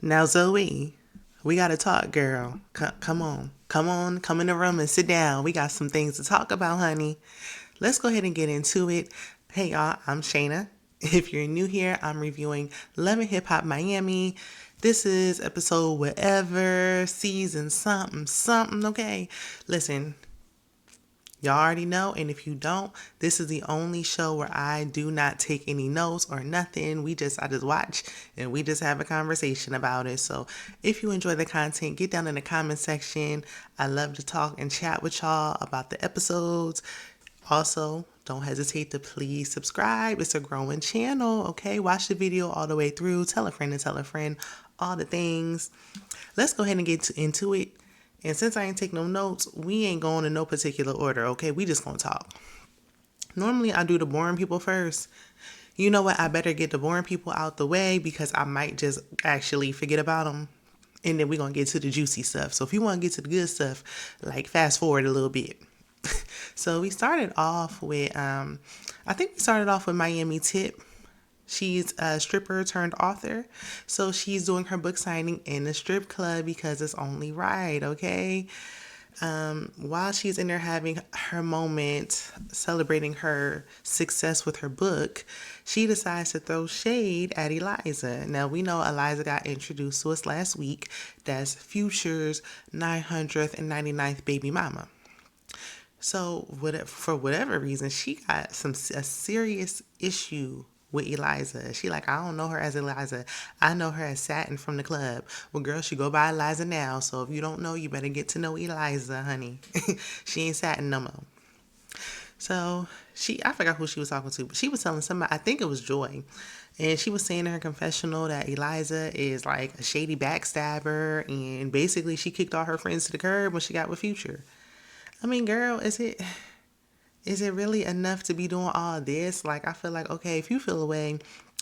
Now, Zoey, we got to talk, girl. Come on. Come on. Come in the room and sit down. We got some things to talk about, honey. Let's go ahead and get into it. Hey, y'all, I'm Shana. If you're new here, I'm reviewing Love and Hip Hop Miami. This is episode whatever, season something, something, okay? Listen, y'all already know, and if you don't, this is the only show where I do not take any notes or nothing. I just watch and we just have a conversation about it. So if you enjoy the content, get down in the comment section. I love to talk and chat with y'all about the episodes. Also, don't hesitate to please subscribe. It's a growing channel, okay? Watch the video all the way through. Tell a friend to tell a friend, all the things. Let's go ahead and get into it. And since I ain't take no notes, we ain't going in no particular order, okay? We just gonna talk. Normally, I do the boring people first. You know what? I better get the boring people out the way because I might just actually forget about them. And then we're gonna get to the juicy stuff. So if you wanna get to the good stuff, like fast forward a little bit. So we started off with, I think we started off with Miami Tip. She's a stripper turned author. So she's doing her book signing in the strip club because it's only right, okay? While she's in there having her moment, celebrating her success with her book, she decides to throw shade at Eliza. Now, we know Eliza got introduced to us last week. That's Future's 999th baby mama. So, for whatever reason, she got a serious issue with Eliza. She like, I don't know her as Eliza. I know her as Satin from the club. Well, girl, she go by Eliza now. So if you don't know, you better get to know Eliza, honey. She ain't Satin no more. So I forgot who she was talking to, but she was telling somebody, I think it was Joy. And she was saying in her confessional that Eliza is like a shady backstabber. And basically she kicked all her friends to the curb when she got with Future. I mean, girl, is it really enough to be doing all this? Like, I feel like, okay, if you feel away,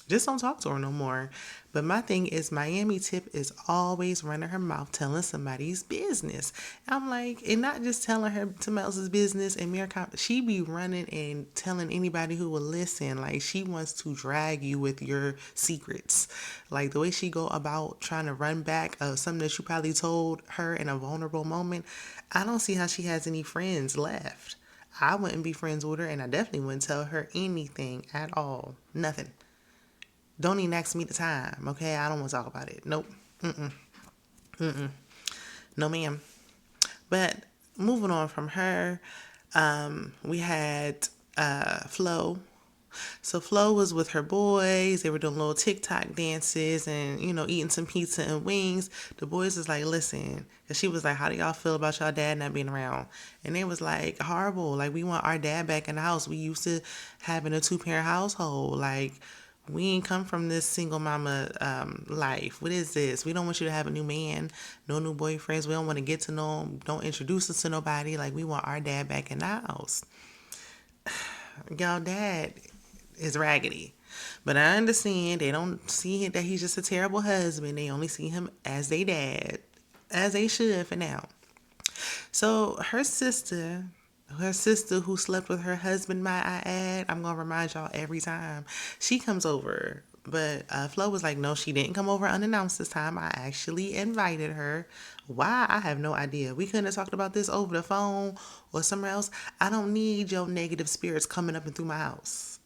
just don't talk to her no more. But my thing is, Miami Tip is always running her mouth telling somebody's business. I'm like, and not just telling her somebody else's business and mere she be running and telling anybody who will listen. Like, she wants to drag you with your secrets. Like, the way she go about trying to run back something that you probably told her in a vulnerable moment, I don't see how she has any friends left. I wouldn't be friends with her, and I definitely wouldn't tell her anything at all. Nothing. Don't even ask me the time, okay? I don't want to talk about it. Nope. No, ma'am. But moving on from her, we had Flo. So Flo was with her boys. They were doing little TikTok dances and, eating some pizza and wings. The boys was like, listen, because she was like, how do y'all feel about y'all dad not being around? And they was like, horrible. Like, we want our dad back in the house. We used to having a two-parent household. Like, we ain't come from this single mama life. What is this? We don't want you to have a new man, no new boyfriends. We don't want to get to know him. Don't introduce us to nobody. Like, we want our dad back in the house. Y'all dad is raggedy. But I understand they don't see that he's just a terrible husband. They only see him as they dad, as they should for now. So her sister who slept with her husband, might I add, I'm going to remind y'all every time, she comes over. But Flo was like, no, she didn't come over unannounced this time. I actually invited her. Why? I have no idea. We couldn't have talked about this over the phone or somewhere else. I don't need your negative spirits coming up and through my house.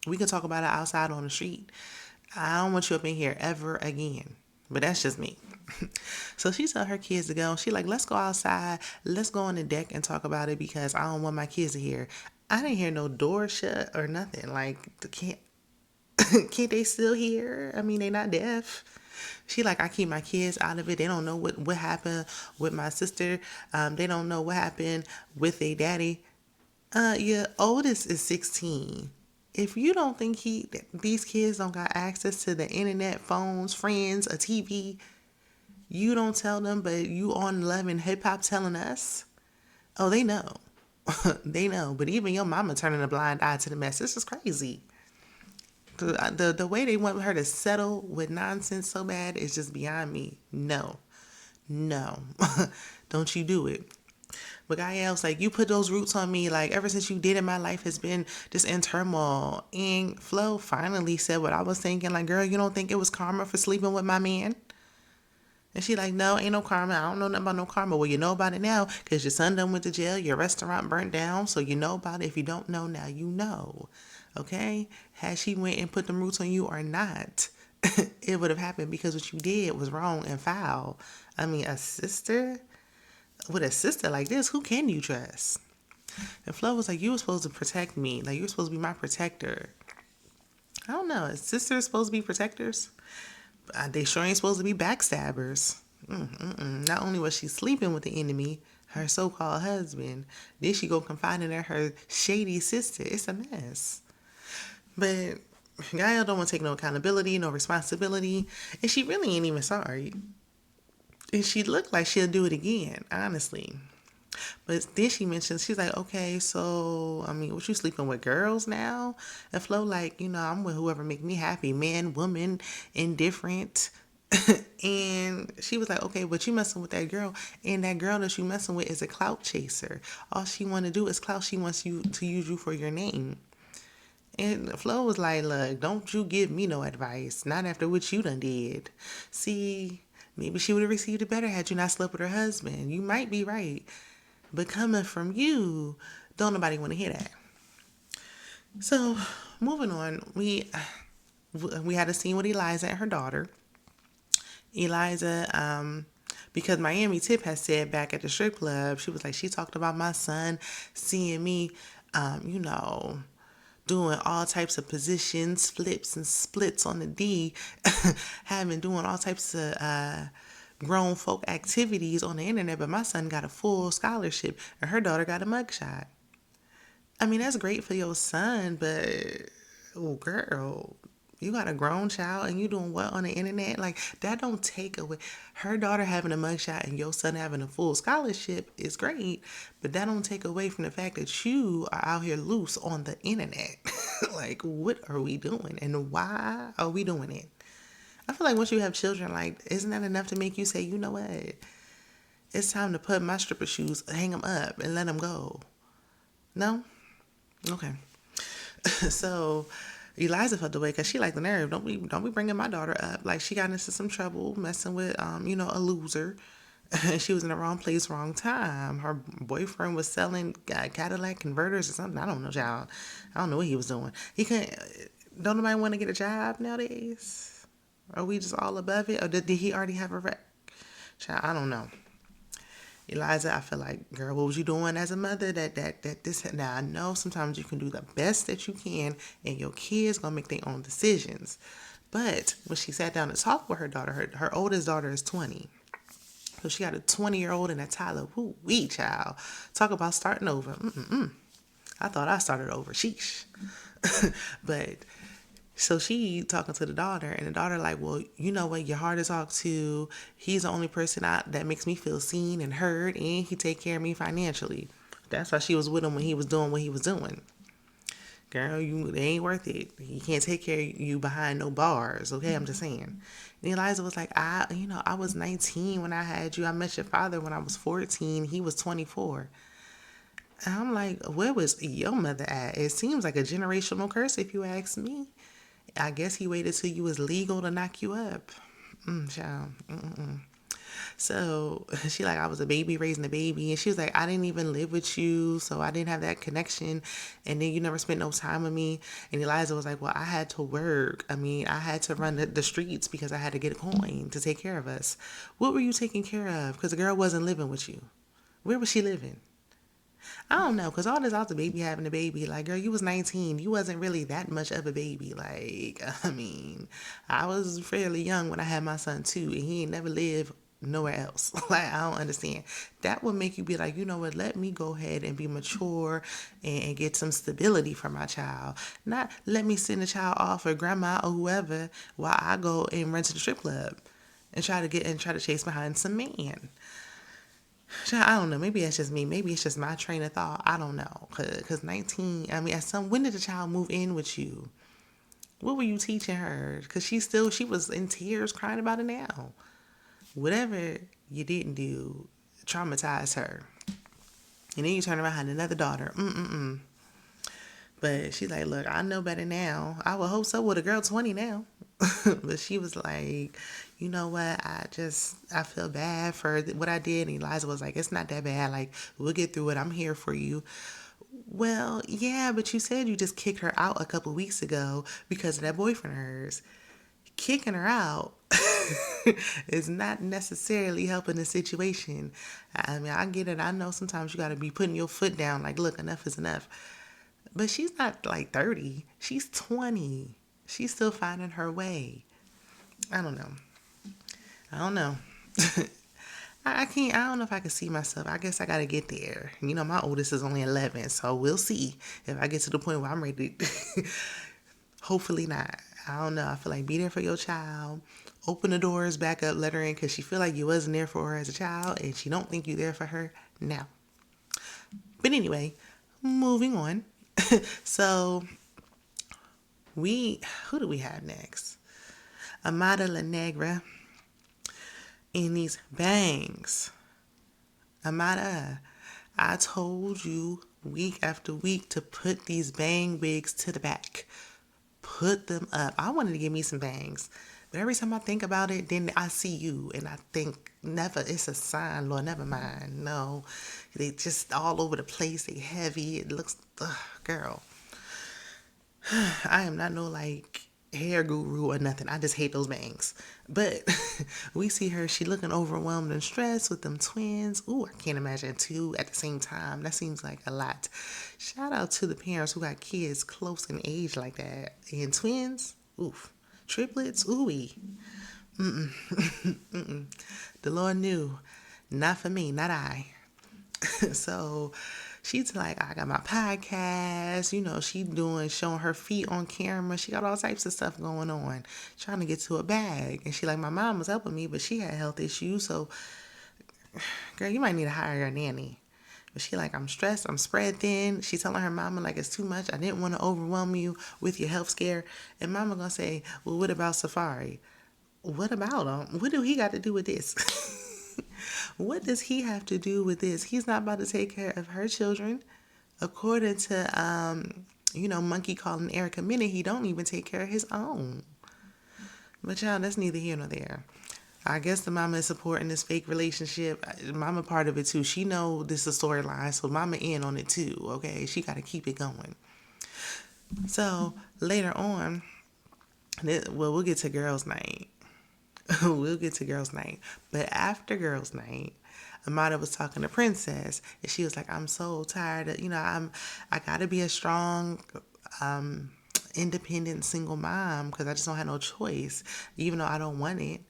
We can talk about it outside on the street. I don't want you up in here ever again. But that's just me. So she told her kids to go. She like, let's go outside. Let's go on the deck and talk about it because I don't want my kids to hear. I didn't hear no door shut or nothing. Like, can't they still hear? I mean, they not deaf. She like, I keep my kids out of it. They don't know what happened with my sister. They don't know what happened with their daddy. Your oldest is 16. If you don't think these kids don't got access to the internet, phones, friends, a TV, you don't tell them, but you on Love and Hip Hop telling us? Oh, they know. They know. But even your mama turning a blind eye to the mess. This is crazy. The way they want her to settle with nonsense so bad is just beyond me. No. No. Don't you do it. But Gael's like, you put those roots on me. Like, ever since you did it, my life has been just in turmoil. And Flo finally said what I was thinking. Like, girl, you don't think it was karma for sleeping with my man? And she like, no, ain't no karma. I don't know nothing about no karma. Well, you know about it now because your son done went to jail. Your restaurant burnt down. So you know about it. If you don't know now, you know. Okay? Had she went and put them roots on you or not, it would have happened because what you did was wrong and foul. I mean, a sister? With a sister like this, who can you trust? And Flo was like, you were supposed to protect me. Like, you were supposed to be my protector. I don't know. Is sisters supposed to be protectors? They sure ain't supposed to be backstabbers. Not only was she sleeping with the enemy, her so-called husband, then she go confiding in her shady sister. It's a mess. But Gail don't want to take no accountability, no responsibility, and she really ain't even sorry. And she looked like she'll do it again, honestly. But then she mentions, she's like, okay, so, I mean, what you sleeping with girls now? And Flo like, I'm with whoever make me happy, man, woman, indifferent. And she was like, okay, but you messing with that girl, and that girl that you messing with is a clout chaser. All she want to do is clout. She wants you to use you for your name. And Flo was like, look, don't you give me no advice. Not after what you done did. See, maybe she would have received it better had you not slept with her husband. You might be right. But coming from you, don't nobody want to hear that. So, moving on, we had a scene with Eliza and her daughter. Eliza, because Miami Tip has said back at the strip club, she was like, she talked about my son seeing me, doing all types of positions, flips and splits on the D, doing all types of grown folk activities on the internet, but my son got a full scholarship and her daughter got a mugshot. I mean, that's great for your son, but oh girl, you got a grown child and you doing what on the internet? Like, that don't take away. Her daughter having a mugshot and your son having a full scholarship is great, but that don't take away from the fact that you are out here loose on the internet. Like, what are we doing and why are we doing it? I feel like once you have children, like, isn't that enough to make you say, you know what? It's time to put my stripper shoes, hang them up, and let them go. No? Okay. So Eliza felt the way because she like the nerve. Don't be bringing my daughter up. Like, she got into some trouble messing with, a loser. She was in the wrong place, wrong time. Her boyfriend was selling Cadillac converters or something. I don't know, child. I don't know what he was doing. He couldn't. Don't nobody want to get a job nowadays? Are we just all above it? Or did he already have a wreck? Child, I don't know. Eliza, I feel like, girl, what was you doing as a mother? Now, I know sometimes you can do the best that you can, and your kids gonna make their own decisions. But when she sat down to talk with her daughter, her oldest daughter is 20. So she got a 20-year-old and a toddler. Woo-wee, child. Talk about starting over. I thought I started over. Sheesh. But so she talking to the daughter, and the daughter like, well, you know what, your hard to talk to. He's the only person that makes me feel seen and heard, and he take care of me financially. That's why she was with him when he was doing what he was doing. Girl, it ain't worth it. He can't take care of you behind no bars, okay? I'm just saying. And Eliza was like, I was 19 when I had you. I met your father when I was 14. He was 24. And I'm like, where was your mother at? It seems like a generational curse if you ask me. I guess he waited till you was legal to knock you up. Child. So she like, I was a baby raising a baby. And she was like, I didn't even live with you, so I didn't have that connection. And then you never spent no time with me. And Eliza was like, well, I had to work. I mean, I had to run the streets because I had to get a coin to take care of us. What were you taking care of? Because the girl wasn't living with you. Where was she living? I don't know, because all this out the baby having a baby, like, girl, you was 19. You wasn't really that much of a baby. Like, I mean, I was fairly young when I had my son, too, and he ain't never lived nowhere else. Like, I don't understand. That would make you be like, you know what, let me go ahead and be mature and get some stability for my child. Not let me send the child off for grandma or whoever while I go and run to the strip club and try to chase behind some man. I don't know. Maybe that's just me. Maybe it's just my train of thought. I don't know. Cause 19. I mean, when did the child move in with you? What were you teaching her? Cause she was in tears, crying about it now. Whatever you didn't do, traumatized her, and then you turn around and another daughter. But she's like, look, I know better now. I would hope so with a girl 20 now. But she was like, you know what? I feel bad for what I did. And Eliza was like, it's not that bad. Like, we'll get through it. I'm here for you. Well, yeah, but you said you just kicked her out a couple weeks ago because of that boyfriend of hers. Kicking her out is not necessarily helping the situation. I mean, I get it. I know sometimes you got to be putting your foot down, like, look, enough is enough. But she's not like 30. She's 20. She's still finding her way. I don't know. I don't know. I can't, I don't know if I can see myself. I guess I got to get there. You know, my oldest is only 11, so we'll see if I get to the point where I'm ready to. Hopefully not. I don't know. I feel like be there for your child. Open the doors back up, let her in because she feel like you wasn't there for her as a child and she don't think you there for her now. But anyway, moving on. So who do we have next? Amada La Negra in these bangs. Amada, I told you week after week to put these bang wigs to the back. Put them up. I wanted to give me some bangs. But every time I think about it, then I see you and I think, never, it's a sign, Lord, never mind. No, they just all over the place. They heavy. It looks, girl. I am not no like hair guru or nothing. I just hate those bangs. But we see her, she looking overwhelmed and stressed with them twins. Ooh, I can't imagine two at the same time. That seems like a lot. Shout out to the parents who got kids close in age like that. And twins, oof. Triplets, ooey. The Lord knew. Not for me, not I. So she's like, I got my podcast, she showing her feet on camera. She got all types of stuff going on, trying to get to a bag. And she like, my mom was helping me, but she had health issues. So, girl, you might need to hire a nanny. But she like, I'm stressed, I'm spread thin. She telling her mama like, it's too much. I didn't want to overwhelm you with your health scare. And mama gonna say, well, what about Safari? What about him? What do he got to do with this? What does he have to do with this? He's not about to take care of her children. According to, Monkey calling Erica Minute, he don't even take care of his own. But y'all, that's neither here nor there. I guess the mama is supporting this fake relationship. Mama part of it too. She know this is a storyline, so mama in on it too, okay? She got to keep it going. So, later on, we'll get to girls' night. We'll get to girls' night. But after girls' night, Amada was talking to Princess, and she was like, I'm so tired of, I gotta be a strong, independent single mom because I just don't have no choice, even though I don't want it.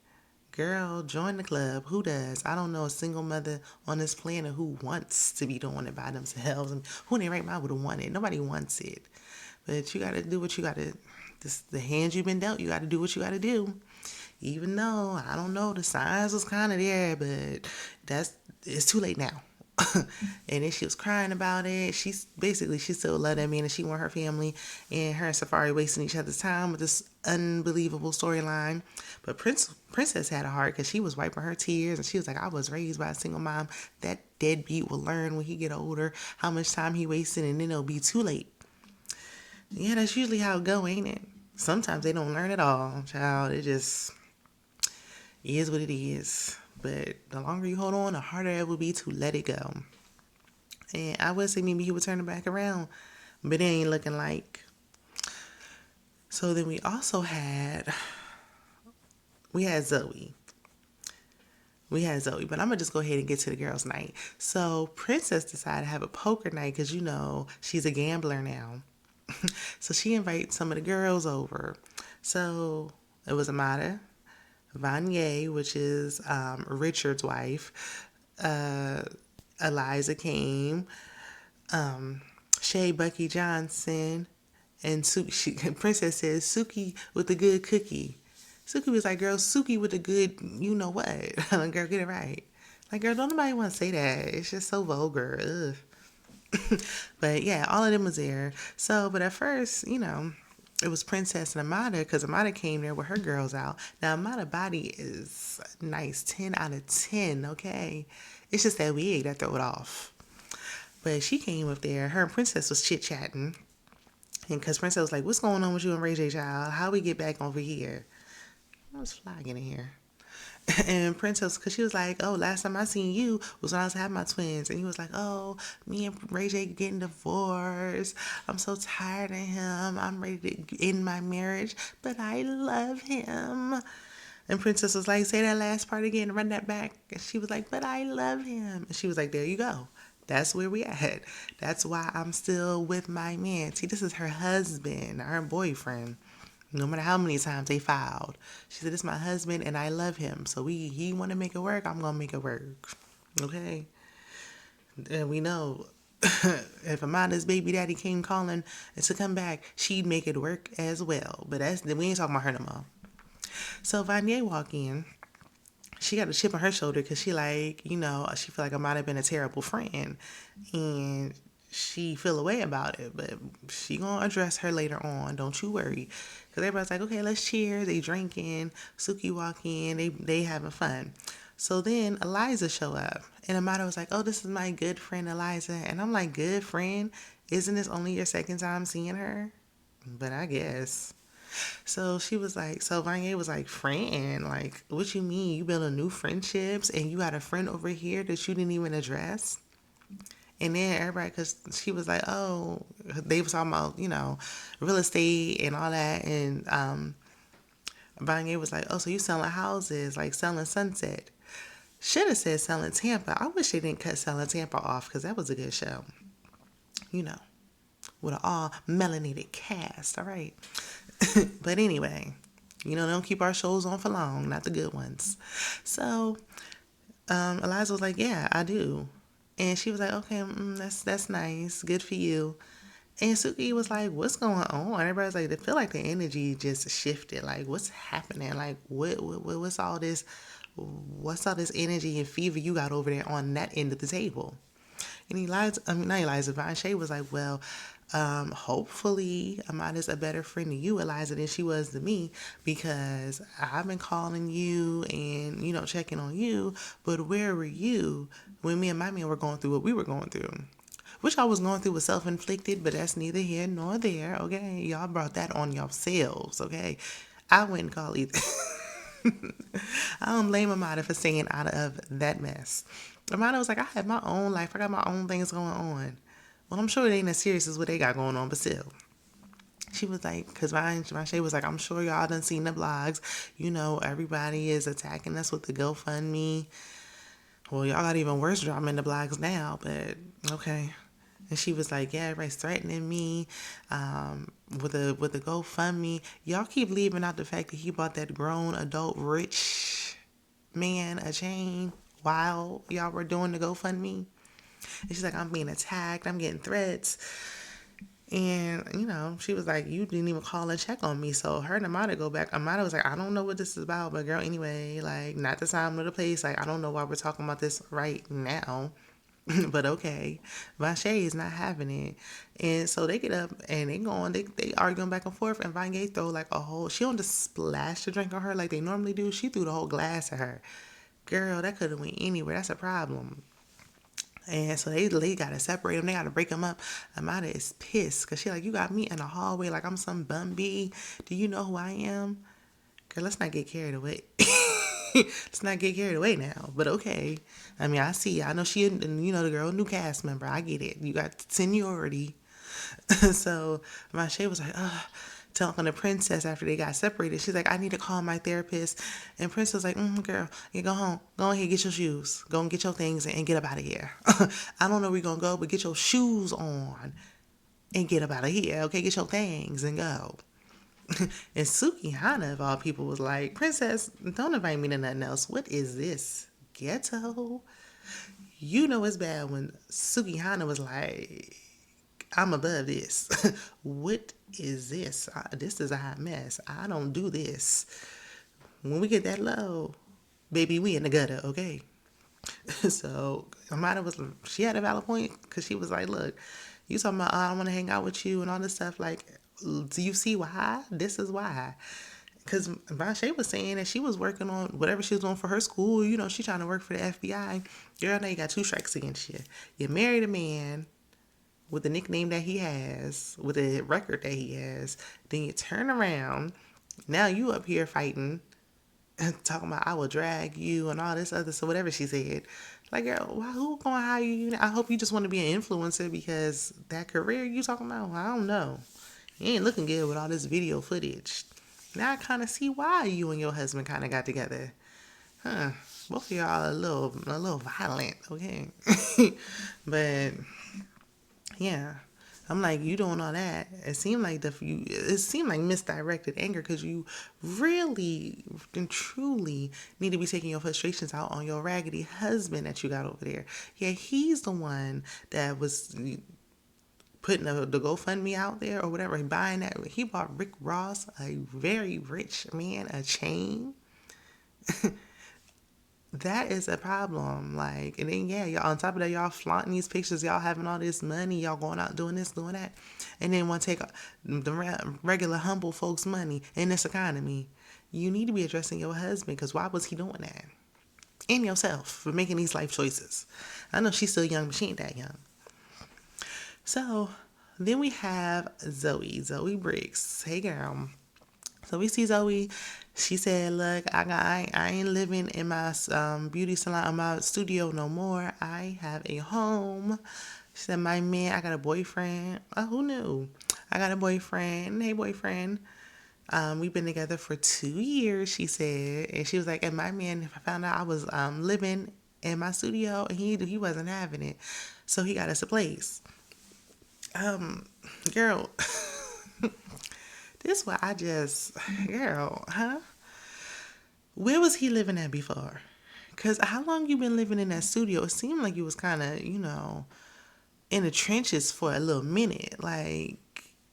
Girl, join the club. Who does? I don't know a single mother on this planet who wants to be doing it by themselves. And who in their right mind would have wanted it? Nobody wants it. But you gotta do what you gotta, the hand you've been dealt, you gotta do what you gotta do. Even though, I don't know, the signs was kind of there, but it's too late now. And then she was crying about it. She still loved that man and she want her family. And her and Safari wasting each other's time with this unbelievable storyline. But Princess had a heart because she was wiping her tears. And she was like, I was raised by a single mom. That deadbeat will learn when he get older how much time he wasted and then it'll be too late. Yeah, that's usually how it go, ain't it? Sometimes they don't learn at all, child. It just is what it is. But the longer you hold on, the harder it will be to let it go. And I would say maybe he would turn it back around, but it ain't looking like. So then we had Zoey. But I'm going to just go ahead and get to the girls' night. So Princess decided to have a poker night because, she's a gambler now. So she invites some of the girls over. So it was Amada, Vonya, which is Richard's wife. Eliza came. Shay Bucky Johnson. And Princess says, Suki with the good cookie. Suki was like, girl, Suki with the good you-know-what. Girl, get it right. Like, girl, don't nobody want to say that. It's just so vulgar. Ugh. But yeah, all of them was there. So, but at first, it was Princess and Amada because Amada came there with her girls out. Now, Amada's body is nice, 10 out of 10, okay? It's just that wig that throw it off. But she came up there. Her and Princess was chit-chatting. And because Princess was like, what's going on with you and Ray J, child? How we get back over here? I was flying in here. And Princess, because she was like, oh, last time I seen you was when I was having my twins. And he was like, oh, me and Ray J getting divorced. I'm so tired of him. I'm ready to end my marriage, but I love him. And Princess was like, say that last part again, run that back. And she was like, but I love him. And she was like, there you go. That's where we at. That's why I'm still with my man. See, this is her husband, her boyfriend. No matter how many times they filed. She said, this is my husband and I love him. So he want to make it work, I'm going to make it work. Okay? And we know if Amada's baby daddy came calling and to come back, she'd make it work as well. But we ain't talking about her no more. So Vonya walk in. She got a chip on her shoulder because she she feel like I might have been a terrible friend. And she feel away about it. But she gonna address her later on. Don't you worry. Because everybody's like, okay, let's cheers. They drinking. Suki walk in. They having fun. So then Eliza show up. And Amada was like, oh, this is my good friend Eliza. And I'm like, good friend? Isn't this only your second time seeing her? But I guess. So she was like, so Vonya was like, friend, like, what you mean? You building new friendships and you got a friend over here that you didn't even address? And then everybody, because she was like, oh, they was talking about, real estate and all that. And Vonya was like, oh, so you selling houses, like selling Sunset. Should have said selling Tampa. I wish they didn't cut selling Tampa off because that was a good show. With an all melanated cast, all right? But anyway, they don't keep our shows on for long, not the good ones. So Eliza was like, yeah, I do. And she was like, okay, that's nice. Good for you. And Suki was like, what's going on? Everybody's like, they feel like the energy just shifted. Like, what's happening? Like, what's all this? What's all this energy and fever you got over there on that end of the table? And Vonya was like, well, hopefully Amada's a better friend to you, Eliza, than she was to me, because I've been calling you and, checking on you, but where were you when me and my man were going through what we were going through? Which I was going through was self-inflicted, but that's neither here nor there, okay? Y'all brought that on yourselves, okay? I wouldn't call either. I don't blame Amada for staying out of that mess. Amada was like, I have my own life. I got my own things going on. Well, I'm sure it ain't as serious as what they got going on, but still. She was like, because Shay was like, I'm sure y'all done seen the blogs. Everybody is attacking us with the GoFundMe. Well, y'all got even worse drama in the blogs now, but okay. And she was like, yeah, everybody's threatening me with the GoFundMe. Y'all keep leaving out the fact that he bought that grown adult rich man a chain while y'all were doing the GoFundMe. And she's like, I'm being attacked. I'm getting threats. And, she was like, you didn't even call and check on me. So her and Amada go back. Amada was like, I don't know what this is about, but girl, anyway, like, not the time nor the place. Like, I don't know why we're talking about this right now. But okay. Vache is not having it. And so they get up and they arguing back and forth. And Vanya throw like she don't just splash the drink on her like they normally do. She threw the whole glass at her. Girl, that could have went anywhere. That's a problem. And so they got to separate them. They got to break them up. Amada is pissed because she like, you got me in the hallway like I'm some bum bee. Do you know who I am? Girl, let's not get carried away. Let's not get carried away now. But okay. I mean, I see. I know she, the girl, new cast member. I get it. You got seniority. So Vache was like, talking to Princess after they got separated. She's like, I need to call my therapist. And Princess was like, girl, you go home. Go ahead, get your shoes. Go and get your things and get up out of here. I don't know where you're going to go, but get your shoes on and get up out of here. Okay, get your things and go. And Suki Hana, of all people, was like, Princess, don't invite me to nothing else. What is this? Ghetto? You know it's bad when Suki Hana was like, I'm above this. What is this? This is a hot mess. I don't do this. When we get that low, baby, we in the gutter, okay? So Amada she had a valid point because she was like, look, you talking about, I want to hang out with you and all this stuff. Like, do you see why? This is why. Because Vache was saying that she was working on whatever she was doing for her school. She trying to work for the FBI. Girl, now you got 2 strikes against you. You married a man with the nickname that he has, with the record that he has. Then you turn around. Now you up here fighting, talking about I will drag you and all this other, so whatever she said. Like, girl, why, who gonna hire you? I hope you just want to be an influencer because that career you talking about, I don't know. You ain't looking good with all this video footage. Now I kind of see why you and your husband kind of got together. Huh. Both of y'all a little violent, okay? But yeah, I'm like, you doing all that. It seemed like misdirected anger because you really and truly need to be taking your frustrations out on your raggedy husband that you got over there. Yeah, he's the one that was putting the GoFundMe out there or whatever, buying that. He bought Rick Ross, a very rich man, a chain. That is a problem. Like, and then yeah, y'all on top of that, y'all flaunting these pictures, y'all having all this money, y'all going out doing this, doing that, and then want to take the regular humble folks' money in this economy. You need to be addressing your husband because why was he doing that? And yourself for making these life choices. I know she's still young, but she ain't that young. So then we have Zoey Briggs. Hey girl. So we see Zoey. She said, "Look, I ain't living in my beauty salon, my studio no more. I have a home." She said, "My man, I got a boyfriend." Oh, who knew? I got a boyfriend. Hey, boyfriend. We've been together for 2 years, she said. And she was like, and my man, if I found out I was living in my studio, and he wasn't having it. So he got us a place. Girl, this why girl, huh? Where was he living at before? Because how long you been living in that studio? It seemed like you was kind of, in the trenches for a little minute. Like,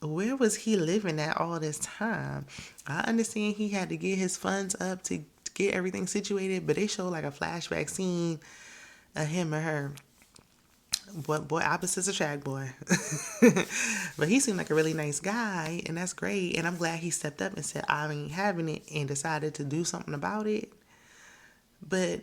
where was he living at all this time? I understand he had to get his funds up to get everything situated, but they show like a flashback scene of him and her. Boy, opposites attract, boy. But he seemed like a really nice guy, and that's great. And I'm glad he stepped up and said, I ain't having it, and decided to do something about it. But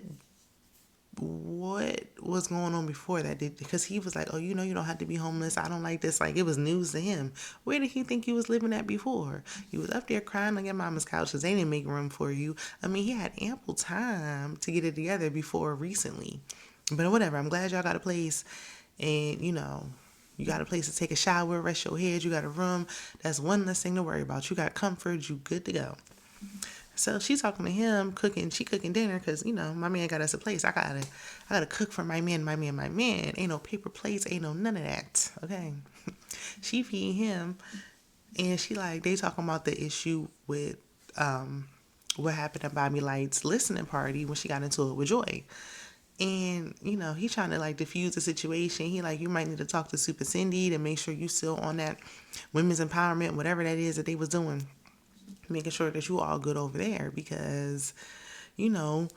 what was going on before that? Because he was like, oh, you don't have to be homeless. I don't like this. Like, it was news to him. Where did he think he was living at before? You was up there crying on your mama's couch because they didn't make room for you. I mean, he had ample time to get it together before recently. But whatever, I'm glad y'all got a place. And, you got a place to take a shower, rest your head. You got a room. That's one less thing to worry about. You got comfort. You good to go. So she's talking to him, she cooking dinner because, my man got us a place. I gotta cook for my man. Ain't no paper plates, ain't no none of that. Okay. She feed him, and they talking about the issue with what happened at Bobby Light's listening party when she got into it with Joy. And, he trying to diffuse the situation. He you might need to talk to Super Cindy to make sure you still on that women's empowerment, whatever that is that they was doing. Making sure that you all good over there because, Trina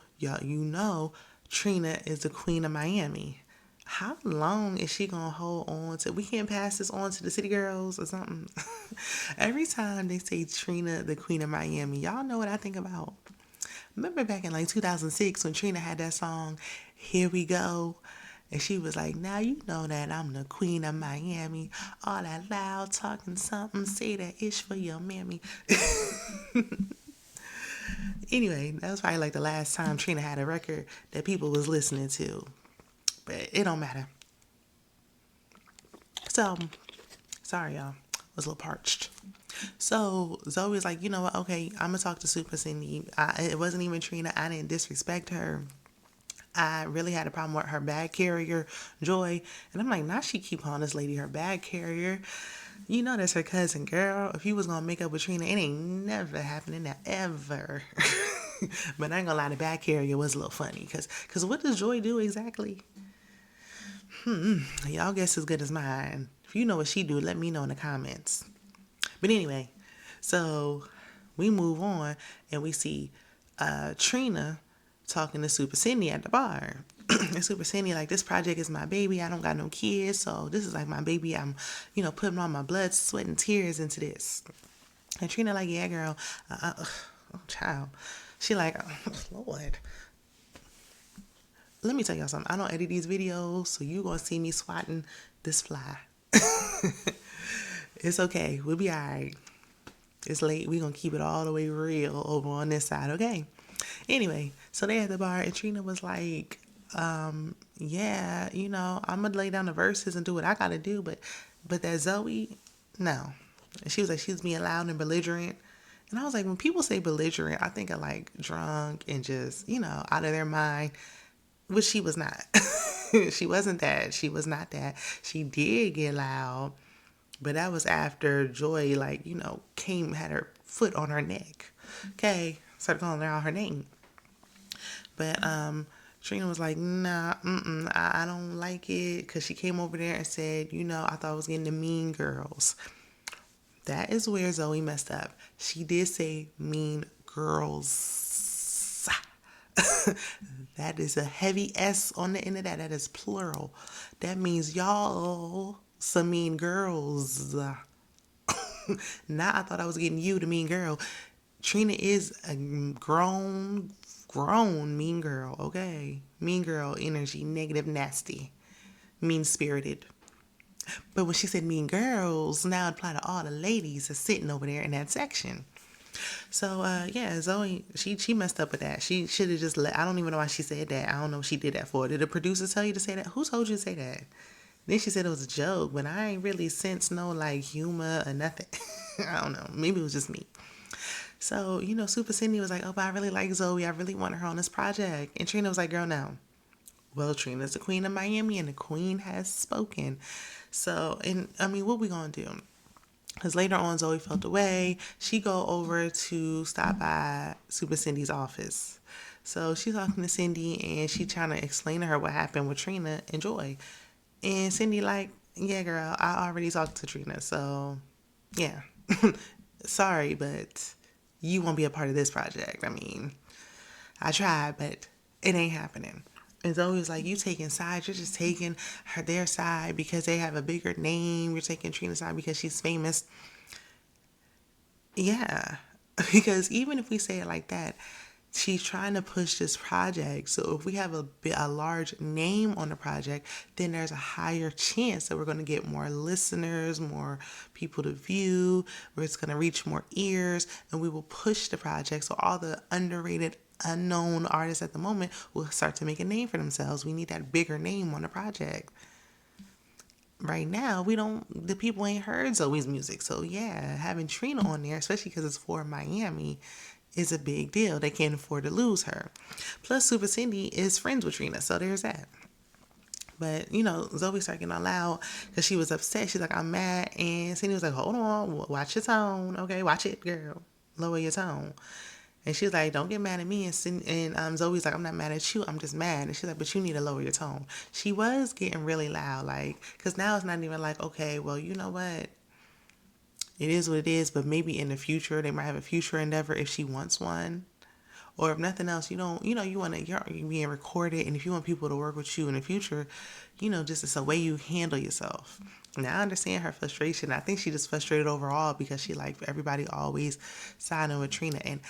is the queen of Miami. How long is she going to hold on to? We can't pass this on to the city girls or something. Every time they say Trina, the queen of Miami, y'all know what I think about. Remember back in 2006 when Trina had that song, Here We Go? And she was like, now you know that I'm the queen of Miami. All that loud talking something, say that ish for your mammy. Anyway, that was probably the last time Trina had a record that people was listening to. But it don't matter. So, sorry y'all. I was a little parched. So Zoe was like, you know what? Okay, I'm going to talk to Super Cindy. It wasn't even Trina. I didn't disrespect her. I really had a problem with her bag carrier, Joy. And I'm like, now she keep calling this lady her bag carrier. That's her cousin, girl. If you was going to make up with Trina, it ain't never happening now, ever. But I ain't going to lie, the bag carrier was a little funny. Because what does Joy do exactly? Y'all guess as good as mine. If you know what she do, let me know in the comments. But anyway, so we move on and we see Trina talking to Super Cindy at the bar. And Super Cindy this project is my baby. I don't got no kids, so this is my baby. I'm, putting all my blood, sweat, and tears into this. And Trina yeah, girl. Oh, child. She Lord. Let me tell y'all something. I don't edit these videos, so you gonna see me swatting this fly. It's okay. We'll be all right. It's late. We're going to keep it all the way real over on this side, okay? Anyway, so they at the bar, and Trina was like, yeah, I'm going to lay down the verses and do what I got to do, but that Zoey, no. And she was like, she was being loud and belligerent. And I was like, when people say belligerent, I think of like drunk and just, out of their mind, which she was not. She wasn't that. She was not that. She did get loud, but that was after Joy, like, had her foot on her neck. Okay. Started calling her out her name. But Trina was like, nah, I don't like it. Because she came over there and said, I thought I was getting the mean girls. That is where Zoey messed up. She did say mean girls. That is a heavy S on the end of that. That is plural. That means y'all some mean girls. Now I thought I was getting you, the mean girl. Trina is a grown mean girl, okay? Mean girl energy, negative, nasty, mean spirited. But when she said mean girls, now it applied to all the ladies that's sitting over there in that section. So, Zoey, she messed up with that. She should have just I don't even know why she said that. I don't know what she did that for. Did the producer tell you to say that? Who told you to say that? Then she said it was a joke, but I ain't really sensed no, like, humor or nothing. I don't know. Maybe it was just me. So, Super Cindy was like, oh, but I really like Zoey. I really want her on this project. And Trina was like, girl, no. Well, Trina's the queen of Miami, and the queen has spoken. So, what we gonna do? Because later on, Zoey felt away. She go over to stop by Super Cindy's office. So she's talking to Cindy, and she trying to explain to her what happened with Trina and Joy. And Cindy like, yeah, girl, I already talked to Trina, so yeah. Sorry, but you won't be a part of this project. I mean, I tried, but it ain't happening. And Zoe was like, you taking sides. You're just taking their side because they have a bigger name. You're taking Trina's side because she's famous. Yeah. Because even if we say it like that, she's trying to push this project. So if we have a large name on the project, then there's a higher chance that we're going to get more listeners, more people to view, where it's going to reach more ears, and we will push the project. So all the underrated, unknown artists at the moment will start to make a name for themselves. We need that bigger name on the project. Right now, the people ain't heard Zoey's music. So yeah, having Trina on there, especially because it's for Miami, is a big deal. They can't afford to lose her. Plus, Super Cindy is friends with Trina, so there's that. But, Zoey started getting all loud because she was upset. She's like, I'm mad. And Cindy was like, hold on, watch your tone. Okay, watch it, girl. Lower your tone. And she's like, don't get mad at me. And Zoey's like, I'm not mad at you. I'm just mad. And she's like, but you need to lower your tone. She was getting really loud, like, because now it's not even like, okay, well, you know what? It is what it is, but maybe in the future, they might have a future endeavor if she wants one. Or if nothing else, you want to, you're being recorded, and if you want people to work with you in the future, just it's a way you handle yourself. Now I understand her frustration. I think she just frustrated overall because she like everybody always siding with Trina, and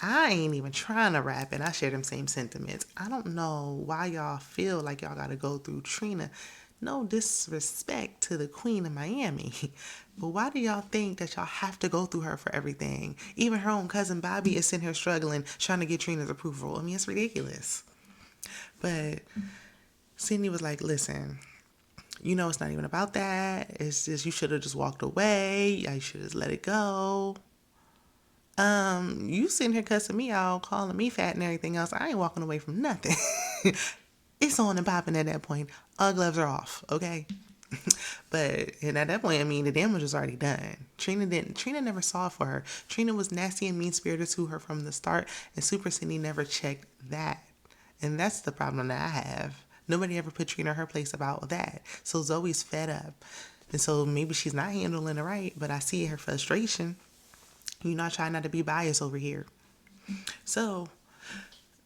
I ain't even trying to rap, and I share them same sentiments. I don't know why y'all feel like y'all got to go through Trina. No disrespect to the queen of Miami, but why do y'all think that y'all have to go through her for everything? Even her own cousin Bobby is sitting here struggling, trying to get Trina's approval. I mean, it's ridiculous. But Cindy was like, listen, it's not even about that. It's just, you should have just walked away. You should have just let it go. You sitting here cussing me out, calling me fat and everything else. I ain't walking away from nothing. It's on and popping at that point. All gloves are off, okay? And at that point, the damage was already done. Trina never saw for her. Trina was nasty and mean-spirited to her from the start, and Super Cindy never checked that. And that's the problem that I have. Nobody ever put Trina in her place about that. So Zoey's fed up. And so maybe she's not handling it right, but I see her frustration. I try not to be biased over here. So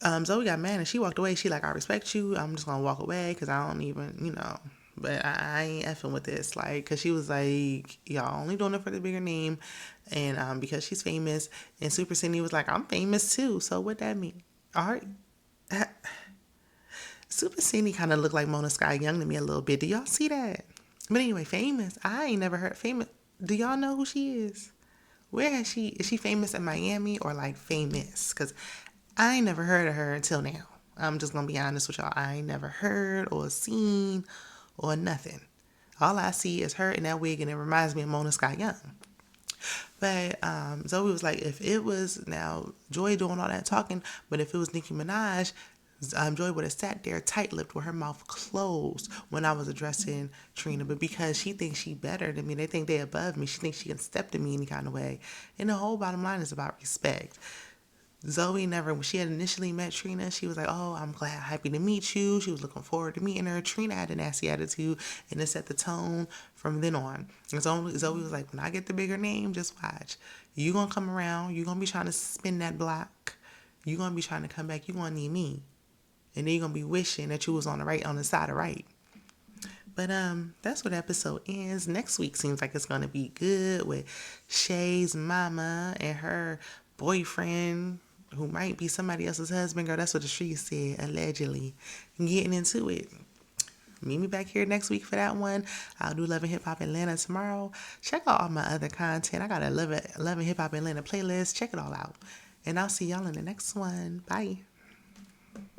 Zoey got mad and she walked away. She like, I respect you. I'm just going to walk away because I don't even, but I ain't effing with this. Like, because she was like, y'all only doing it for the bigger name. And because she's famous. And Super Cindy was like, I'm famous too. So what that mean? All right. Super Cindy kind of looked like Mona Sky Young to me a little bit. Do y'all see that? But anyway, Famous. I ain't never heard Famous. Do y'all know who she is? Where has she? Is she famous in Miami or like famous? Because I ain't never heard of her until now. I'm just gonna be honest with y'all. I ain't never heard or seen or nothing. All I see is her in that wig, and it reminds me of Mona Scott Young. But Zoe was like, if it was now Joy doing all that talking, but if it was Nicki Minaj, Joy would have sat there tight-lipped with her mouth closed when I was addressing Trina. But because she thinks she better than me, they think they above me. She thinks she can step to me any kind of way. And the whole bottom line is about respect. Zoe never, when she had initially met Trina, she was like, oh, I'm glad, happy to meet you. She was looking forward to meeting her. Trina had a nasty attitude, and it set the tone from then on. And Zoe was like, when I get the bigger name, just watch. You gonna come around, you gonna be trying to spin that block. You gonna be trying to come back, you gonna need me. And then you're gonna be wishing that you was on the side of right. But that's what episode ends. Next week seems like it's gonna be good with Shay's mama and her boyfriend, who might be somebody else's husband. Girl, that's what the streets said, allegedly. Getting into it. Meet me back here next week for that one. I'll do Love and Hip Hop Atlanta tomorrow. Check out all my other content. I got a Love and Hip Hop Atlanta playlist. Check it all out. And I'll see y'all in the next one. Bye.